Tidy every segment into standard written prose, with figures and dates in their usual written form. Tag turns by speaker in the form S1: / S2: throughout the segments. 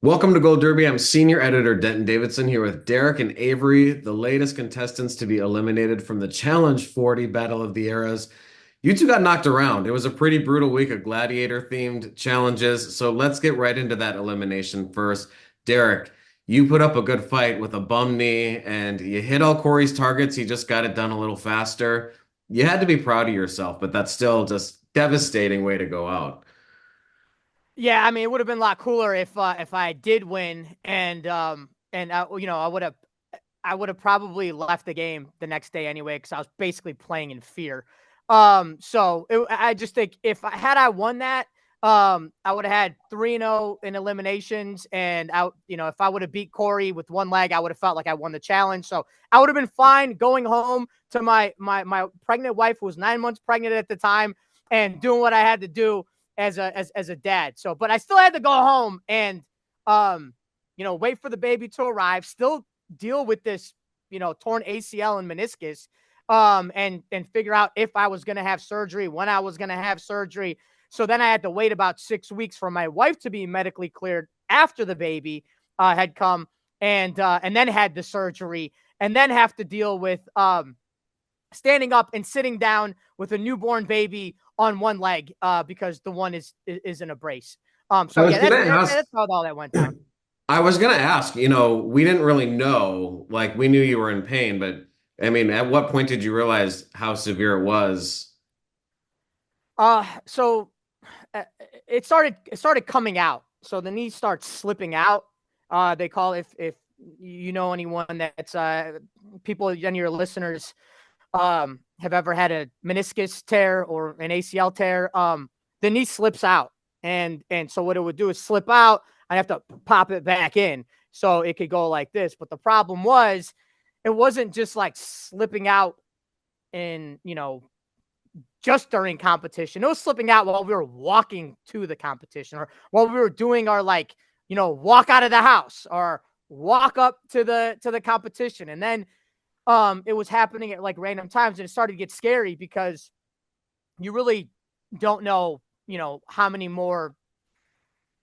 S1: Welcome to Gold Derby. I'm senior editor Denton Davidson here with Derrick and Averey, the latest contestants to be eliminated from the Challenge 40 Battle of the Eras. You two got knocked around. It was a pretty brutal week of gladiator-themed challenges, so let's get right into that elimination first. Derrick, you put up a good fight with a bum knee, and you hit all Cory's targets. He just got it done a little faster. You had to be proud of yourself, but that's still just devastating way to go out.
S2: Yeah, I mean, it would have been a lot cooler if I did win, and I would have probably left the game the next day anyway because I was basically playing in fear. I just think if I won that, I would have had 3-0 in eliminations, and if I would have beat Cory with one leg, I would have felt like I won the challenge. So I would have been fine going home to my pregnant wife, who was 9 months pregnant at the time, and doing what I had to do as a dad. So, but I still had to go home and wait for the baby to arrive, still deal with this, torn ACL and meniscus, and figure out if I was going to have surgery, when I was going to have surgery. So then I had to wait about 6 weeks for my wife to be medically cleared after the baby had come, and then had the surgery, and then have to deal with standing up and sitting down with a newborn baby on one leg because the one is in a brace.
S1: I
S2: So
S1: was
S2: yeah,
S1: gonna
S2: that's
S1: ask.
S2: how all that went down.
S1: I was gonna ask, we didn't really know, like we knew you were in pain, but I mean, at what point did you realize how severe it was?
S2: So it started coming out. So the knee starts slipping out. They call if you know anyone that's people and your listeners have ever had a meniscus tear or an ACL tear, the knee slips out, and so what it would do is slip out. I have to pop it back in, so it could go like this. But the problem was, it wasn't just like slipping out in just during competition. It was slipping out while we were walking to the competition, or while we were doing our walk out of the house or walk up to the competition, and then it was happening at like random times, and it started to get scary because you really don't know, how many more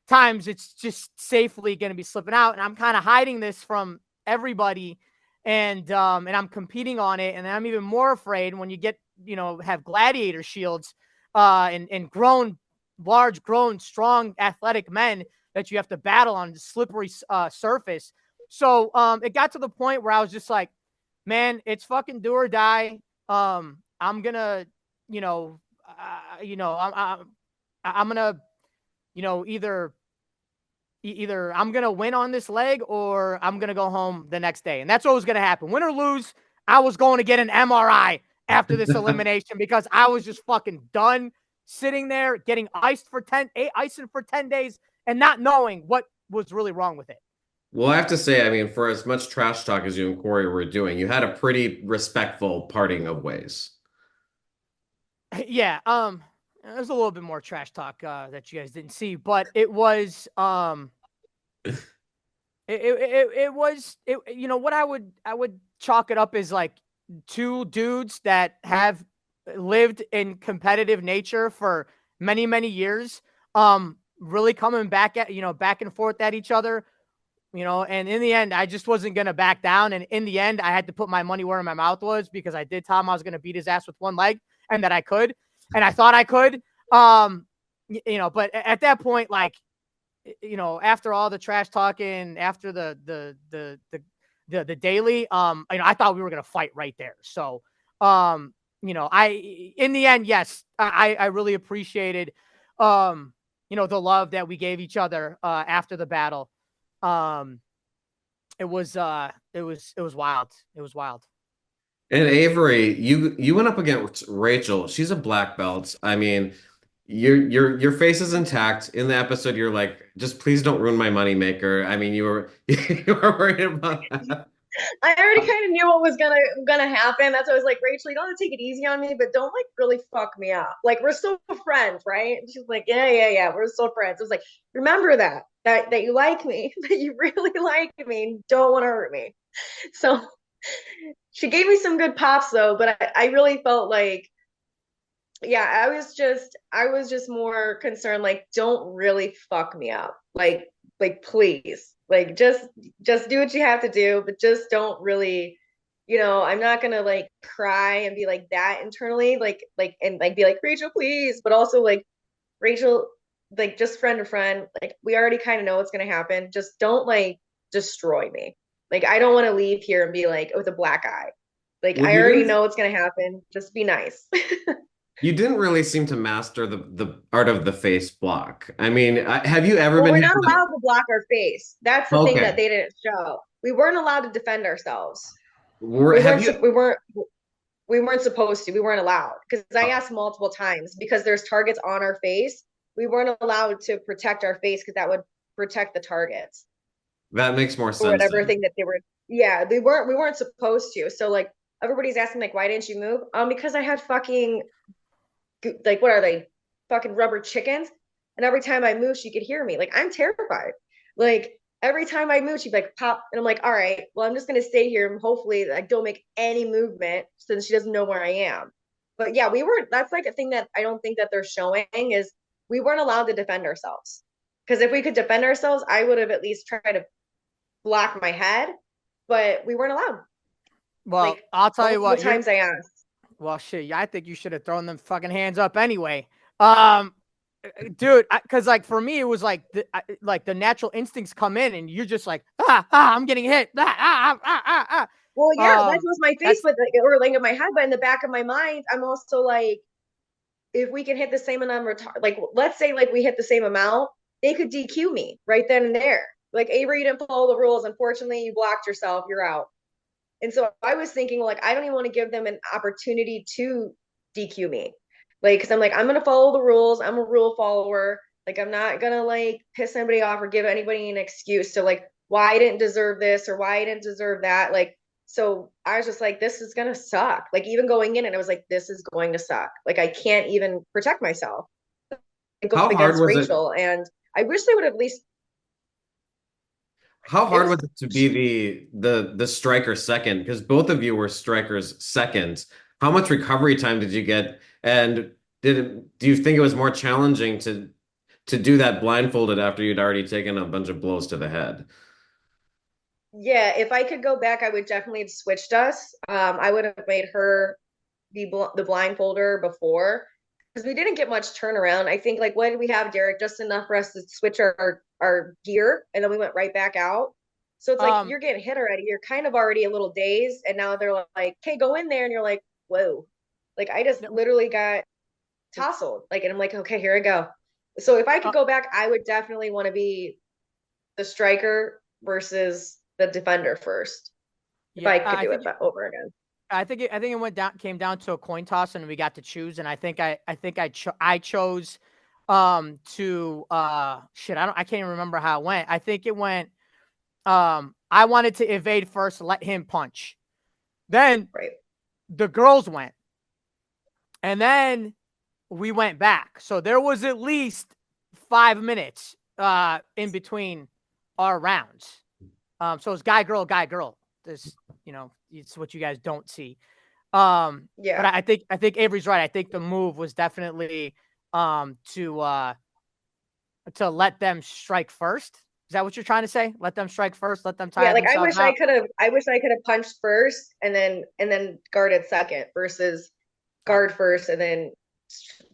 S2: times it's just safely going to be slipping out. And I'm kind of hiding this from everybody, and I'm competing on it, and I'm even more afraid when you get, have gladiator shields, and grown, strong, athletic men that you have to battle on the slippery surface. So it got to the point where I was just like, man, it's fucking do or die. I'm gonna, I'm gonna, either I'm gonna win on this leg or I'm gonna go home the next day, and that's what was gonna happen. Win or lose, I was going to get an MRI after this elimination because I was just fucking done sitting there getting icing for 10 days and not knowing what was really wrong with it.
S1: Well, I have to say, I mean, for as much trash talk as you and Corey were doing, you had a pretty respectful parting of ways.
S2: Yeah, there's a little bit more trash talk that you guys didn't see, but it was it was what I would chalk it up as like two dudes that have lived in competitive nature for many years, really coming back at back and forth at each other, and in the end I just wasn't gonna back down, and in the end I had to put my money where my mouth was because I did tell him I was gonna beat his ass with one leg and that I could, and I thought I could. But at that point, like, after all the trash talking, after the daily, I thought we were gonna fight right there. So, I in the end, yes, I really appreciated, the love that we gave each other after the battle. Um, it was wild. It was wild.
S1: And Avery, you went up against Rachel. She's a black belt. I mean, your face is intact. In the episode, you're like, just please don't ruin my moneymaker. I mean, you were you were worried about that.
S3: I already kind of knew what was gonna happen. That's why I was like, Rachel, you don't have to take it easy on me, but don't like really fuck me up. Like we're still friends, right? And she's like, yeah, we're still friends. I was like, remember that you like me, that you really like me, and don't want to hurt me. So she gave me some good pops though, but I really felt like, yeah, I was just more concerned, like, don't really fuck me up. Like Like, please, like, just do what you have to do, but just don't really, I'm not gonna like cry and be like that internally, and like be like, Rachel, please, but also like, Rachel, like, just friend to friend, like, we already kind of know what's gonna happen. Just don't like destroy me. Like, I don't want to leave here and be like with a black eye. Like,
S1: Well,
S3: I already know what's gonna happen. Just be nice.
S1: you didn't really seem to master the art of the face block. I mean, have you ever
S3: Well,
S1: been
S3: we're
S1: hit
S3: not
S1: by?
S3: allowed to block our face. That's the thing that
S1: Okay.
S3: they didn't show. We weren't allowed to defend ourselves.
S1: Were,
S3: We
S1: have
S3: weren't.
S1: you?
S3: We weren't supposed to. We weren't allowed because I asked multiple times because there's targets on our face. We weren't allowed to protect our face because that would protect the targets
S1: That makes more
S3: or
S1: sense
S3: whatever
S1: then.
S3: thing that they were. Yeah, they weren't. We weren't supposed to. So like everybody's asking like, why didn't you move? Because I had fucking like what are they? Fucking rubber chickens. And every time I moved, she could hear me. Like I'm terrified. Like every time I move, she'd be like pop, and I'm like, all right, well, I'm just gonna stay here and hopefully like don't make any movement since she doesn't know where I am. But yeah, we were. That's like a thing that I don't think that they're showing is we weren't allowed to defend ourselves. Because if we could defend ourselves, I would have at least tried to block my head, but we weren't allowed.
S2: Well,
S3: Like
S2: I'll tell you
S3: multiple
S2: what,
S3: times I asked.
S2: well, shit, yeah, I think you should have thrown them fucking hands up anyway. Um, dude, because like for me, it was like the natural instincts come in, and you're just like, I'm getting hit.
S3: Well, yeah, that was my face,
S2: That's
S3: but like, or like in my head, but in the back of my mind, I'm also like, if we can hit the same amount, like let's say like we hit the same amount, they could DQ me right then and there. Like Avery, you didn't follow the rules. Unfortunately, you blocked yourself. You're out. And so I was thinking, like, I don't even want to give them an opportunity to DQ me. Like, because I'm like, I'm going to follow the rules. I'm a rule follower. Like, I'm not going to like piss anybody off or give anybody an excuse to like why I didn't deserve this or why I didn't deserve that. Like, so I was just like, this is going to suck. Like, even going in, and I was like, this is going to suck. Like, I can't even protect myself and go up
S1: How hard
S3: against
S1: was it?
S3: Rachel. And I wish they would at least,
S1: How
S3: it
S1: hard
S3: was,
S1: was it to be the striker second? Because both of you were strikers seconds. How much recovery time did you get? And do you think it was more challenging to do that blindfolded after you'd already taken a bunch of blows to the head?
S3: yeah, if I could go back, I would definitely have switched us. I would have made her the blindfolder before because we didn't get much turnaround. I think like what did we have, Derrick? Just enough for us to switch our gear, and then we went right back out. So it's like
S2: um,
S3: you're getting hit already. You're kind of already a little dazed, and now they're like, "Okay, go in there," and you're like, "Whoa!" Like I just
S2: no,
S3: literally got tousled. Like, and I'm like, "Okay, here I go." So if I
S2: uh,
S3: could go back, I would definitely want to be the striker versus the defender first. If
S2: yeah,
S3: I could do it over again.
S2: I think it came down to a coin toss, and we got to choose. And I chose to shit. I can't even remember how it went. I think it went I wanted to evade first, let him punch. Then
S3: Right.
S2: the girls went, and then we went back. So there was at least 5 minutes in between our rounds. So it's guy girl, guy girl. This, it's what you guys don't see. But
S3: Yeah.
S2: I think Avery's right. I think the move was definitely to let them strike first. Is that what you're trying to say? Let them strike first, let them
S3: Yeah,
S2: tire
S3: like
S2: themselves out.
S3: I wish I could have punched first and then guarded second versus
S2: Oh.
S3: guard first and then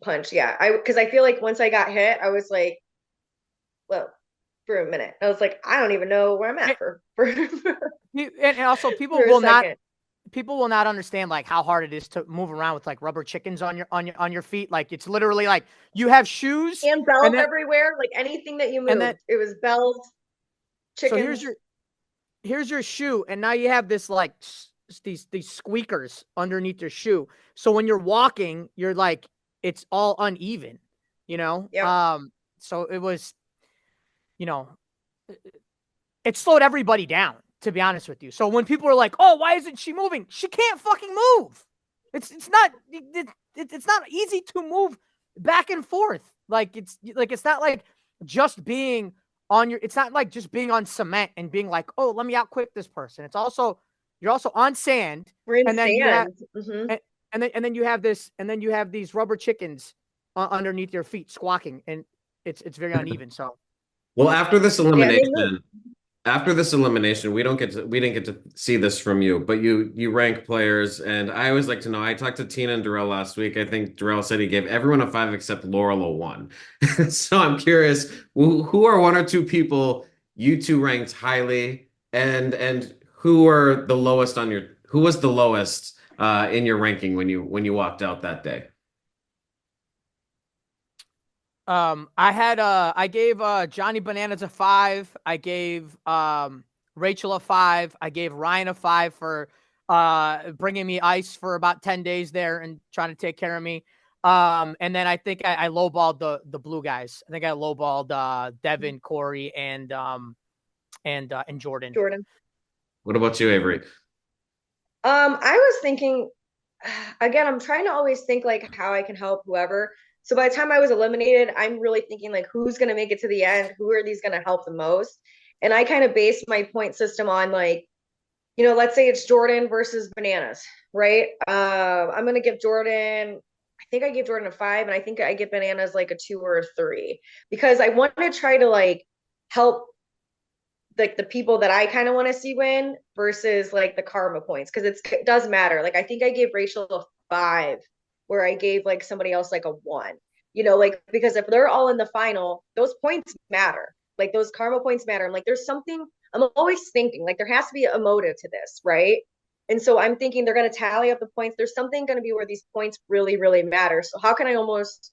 S3: punch. Yeah. Because I feel like once I got hit, I was like, well, for a minute. I was like, I don't even know where I'm at
S2: And also
S3: for a second.
S2: people will not understand like how hard it is to move around with like rubber chickens on your feet. Like it's literally like you have shoes
S3: And bells
S2: and then
S3: everywhere, like anything that you
S2: and then
S3: moved. It was bells,
S2: so
S3: chickens.
S2: here's your shoe, and now you have this like these squeakers underneath your shoe. So when you're walking, you're like it's all uneven, you know.
S3: Yep.
S2: So it was, you know, it slowed everybody down, to be honest with you. So when people are like, "Oh, why isn't she moving?" She can't fucking move. It's not easy to move back and forth. It's not like just being on your. It's not like just being on cement and being like, "Oh, let me outquick this person." It's also you're also on sand,
S3: We're in
S2: and then you have
S3: sand. Hmm.
S2: and then you have this, and then you have these rubber chickens underneath your feet squawking, and it's very uneven. So
S1: Well, after this
S3: Yeah, they know.
S1: elimination, we didn't get to see this from you, but you rank players, and I always like to know. I talked to Tina and Darrell last week. I think Darrell said he gave everyone a 5 except Laurel a 1. So I'm curious, who are one or two people you two ranked highly, and who are the lowest on your who was the lowest in your ranking when you walked out that day?
S2: I gave Johnny Bananas a 5. I gave Rachel a 5. I gave Ryan a 5 for bringing me ice for about 10 days there and trying to take care of me. And then I think I lowballed the blue guys. I think I lowballed Devin, Cory, and Jordan.
S3: Jordan.
S1: What about you, Avery?
S3: I was thinking, again, I'm trying to always think like how I can help whoever. So by the time I was eliminated, I'm really thinking like who's gonna make it to the end? Who are these gonna help the most? And I kind of based my point system on like, let's say it's Jordan versus Bananas, right? I'm gonna give Jordan. I think I gave Jordan a 5, and I think I give Bananas like a 2 or a 3 because I want to try to like help like the people that I kind of want to see win versus like the karma points because it does matter. Like I think I gave Rachel a 5 where I gave like somebody else like a 1. Like because if they're all in the final, those points matter. Like those karma points matter. I'm like, there's something I'm always thinking like there has to be a motive to this, right? And so I'm thinking they're going to tally up the points. There's something going to be where these points really, really matter. So how can I almost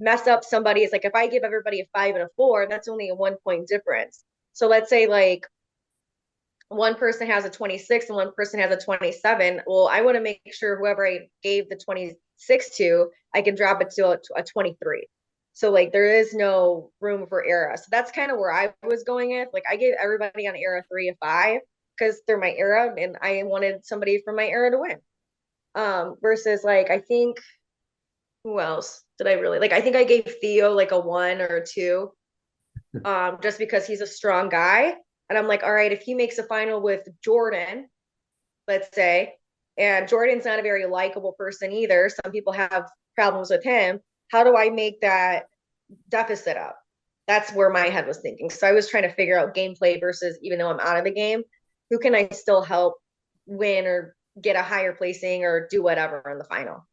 S3: mess up somebody? It's like if I give everybody a 5 and a 4, that's only a 1 point difference. So let's say like one person has a 26 and one person has a 27. Well, I want to make sure whoever I gave the 26 to, I can drop it to a 23. So like there is no room for era. So that's kind of where I was going with. Like I gave everybody on era 3 a 5 because they're my era and I wanted somebody from my era to win. Versus like I think who else did I really like? I think I gave Theo like a 1 or a 2 just because he's a strong guy. And I'm like, all right, if he makes a final with Jordan, let's say, and Jordan's not a very likable person either, some people have problems with him. How do I make that deficit up? That's where my head was thinking. So I was trying to figure out gameplay versus, even though I'm out of the game, who can I still help win or get a higher placing or do whatever in the final?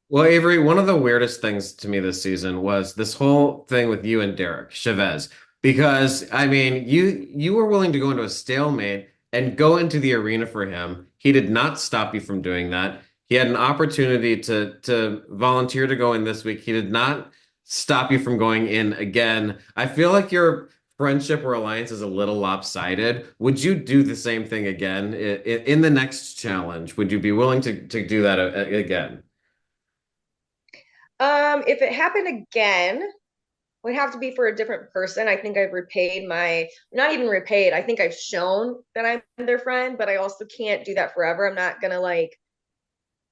S1: Well, Avery, one of the weirdest things to me this season was this whole thing with you and Derek Chavez. Because I mean, you were willing to go into a stalemate and go into the arena for him. He did not stop you from doing that. He had an opportunity to volunteer to go in this week. He did not stop you from going in again. I feel like your friendship or alliance is a little lopsided. Would you do the same thing again in the next challenge? Would you be willing to do that again?
S3: If it happened again, would have to be for a different person. I think I've repaid not even repaid. I think I've shown that I'm their friend, but I also can't do that forever. I'm not gonna like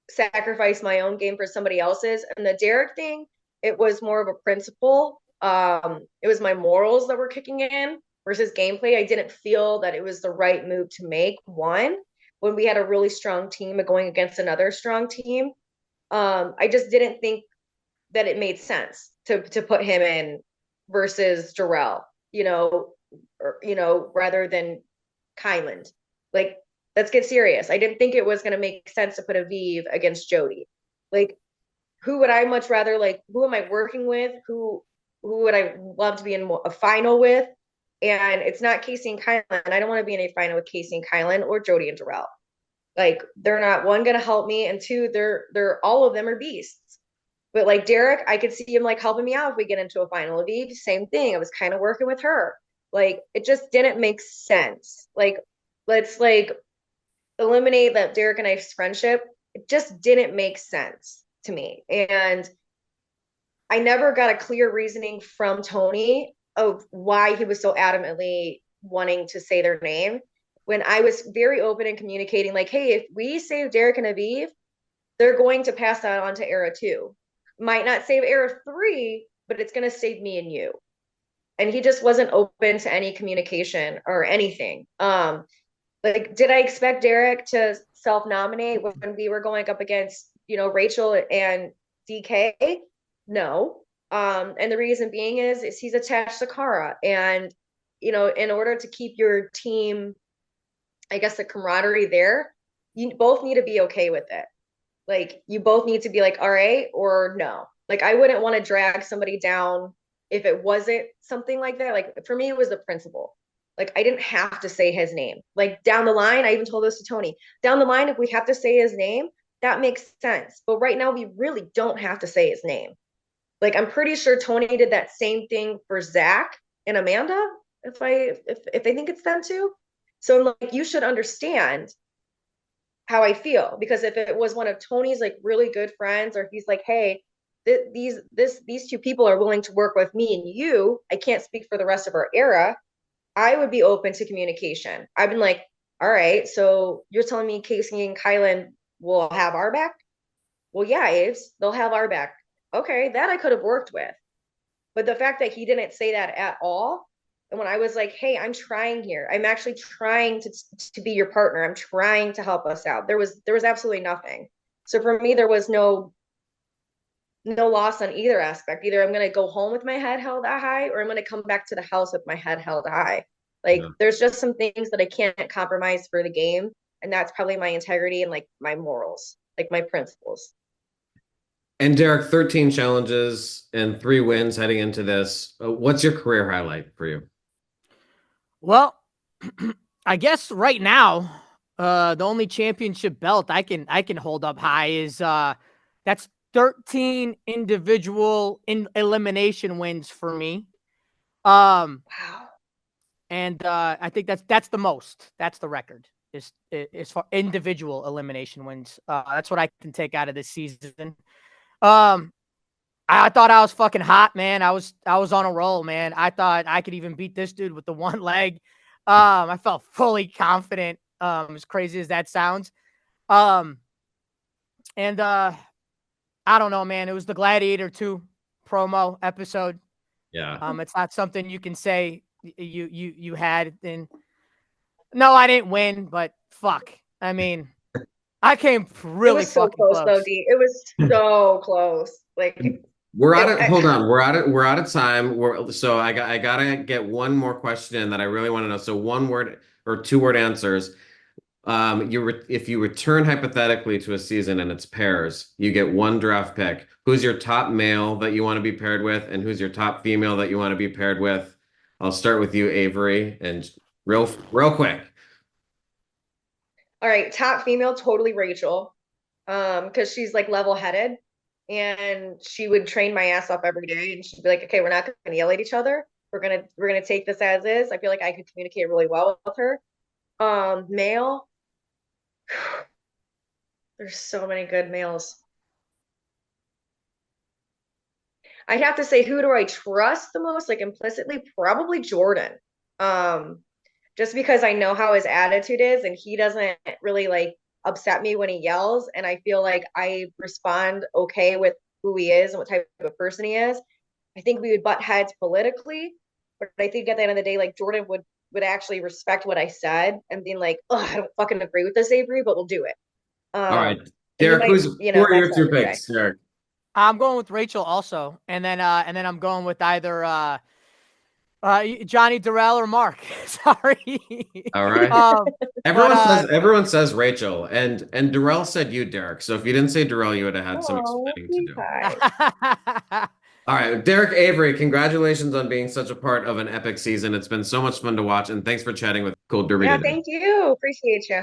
S3: sacrifice my own game for somebody else's. And the Derek thing, it was more of a principle. It was my morals that were kicking in versus gameplay. I didn't feel that it was the right move to make. One, when we had a really strong team going against another strong team, I just didn't think that it made sense to put him in versus Jarrell, rather than Kyland. Like, let's get serious. I didn't think it was going to make sense to put Aviv against Jody. Like, who would I much rather like? Who am I working with? Who would I love to be in a final with? And it's not Casey and Kyland. I don't want to be in a final with Casey and Kyland or Jody and Jarrell. Like, they're not one going to help me, and two, they're all of them are beasts. But like Derek, I could see him like helping me out if we get into a final. Aviv, same thing. I was kind of working with her. Like it just didn't make sense. Like let's like eliminate that Derek and I's friendship. It just didn't make sense to me. And I never got a clear reasoning from Tony of why he was so adamantly wanting to say their name when I was very open and communicating like, hey, if we save Derek and Aviv, they're going to pass that on to era 2. Might not save era 3, but it's going to save me and you. And he just wasn't open to any communication or anything. Like, did I expect Derek to self-nominate when we were going up against, Rachel and DK? No. And the reason being is he's attached to Kara. And in order to keep your team, I guess, the camaraderie there, you both need to be okay with it. Like, you both need to be like, all right, or no. Like, I wouldn't want to drag somebody down if it wasn't something like that. Like, for me, it was the principle. Like, I didn't have to say his name. Like, down the line, I even told this to Tony. Down the line, if we have to say his name, that makes sense. But right now, we really don't have to say his name. Like, I'm pretty sure Tony did that same thing for Zach and Amanda, if I think it's them too. So I'm like, you should understand how I feel, because if it was one of Tony's like really good friends, or he's like, hey, these two people are willing to work with me and you, I can't speak for the rest of our era, I would be open to communication. I've been like, all right, so you're telling me Casey and Kylan will have our back? Well, yeah, Aves, they'll have our back. Okay, that I could have worked with. But the fact that he didn't say that at all, and when I was like, hey, I'm trying here, I'm actually trying to be your partner, I'm trying to help us out, there was absolutely nothing. So for me, there was no loss on either aspect. Either I'm going to go home with my head held high, or I'm going to come back to the house with my head held high. Like, there's just some things that I can't compromise for the game, and that's probably my integrity and like my morals, like my principles.
S1: And Derrick, 13 challenges and 3 wins heading into this. What's your career highlight for you?
S2: Well, I guess right now, the only championship belt I can hold up high is that's 13 individual elimination wins for me.
S3: Wow.
S2: And I think that's the most. That's the record. Is for individual elimination wins. That's what I can take out of this season. I thought I was fucking hot, man. I was on a roll, man. I thought I could even beat this dude with the one leg. I felt fully confident. As crazy as that sounds. And I don't know, man. It was the Gladiator 2 promo episode.
S1: Yeah.
S2: It's not something you can say you had. And no, I didn't win, but fuck. I mean, I came really
S3: it was so
S2: fucking close.
S3: Though, D. It was so close. Like,
S1: hold on. We're out of time. So I gotta get one more question in that I really want to know. So 1 word or 2 word answers. If you return hypothetically to a season and it's pairs, you get 1 draft pick. Who's your top male that you want to be paired with, and who's your top female that you want to be paired with? I'll start with you, Averey, and real quick.
S3: All right, top female, totally Rachel. Because she's like level-headed, and she would train my ass off every day, and she'd be like, okay, we're not gonna yell at each other. We're gonna take this as is. I feel like I could communicate really well with her. Male. There's so many good males. I'd have to say, who do I trust the most? Like, implicitly, probably Jordan. Just because I know how his attitude is, and he doesn't really like upset me when he yells, and I feel like I respond okay with who he is and what type of person he is. I think we would butt heads politically, but I think at the end of the day, like, Jordan would actually respect what I said and being like, oh, I don't fucking agree with this, Averey, but we'll do it.
S1: All right, Derrick, who are your 2 picks, Derrick?
S2: I'm going with Rachel also, and then I'm going with either Johnny, Darrell, or Mark. Sorry.
S1: All right. Everyone says Rachel, and Darrell said you, Derrick. So if you didn't say Darrell, you would have had some explaining to do. All right, Derrick, Averey, congratulations on being such a part of an epic season. It's been so much fun to watch, and thanks for chatting with Cold Derby today.
S3: Thank you. Appreciate you.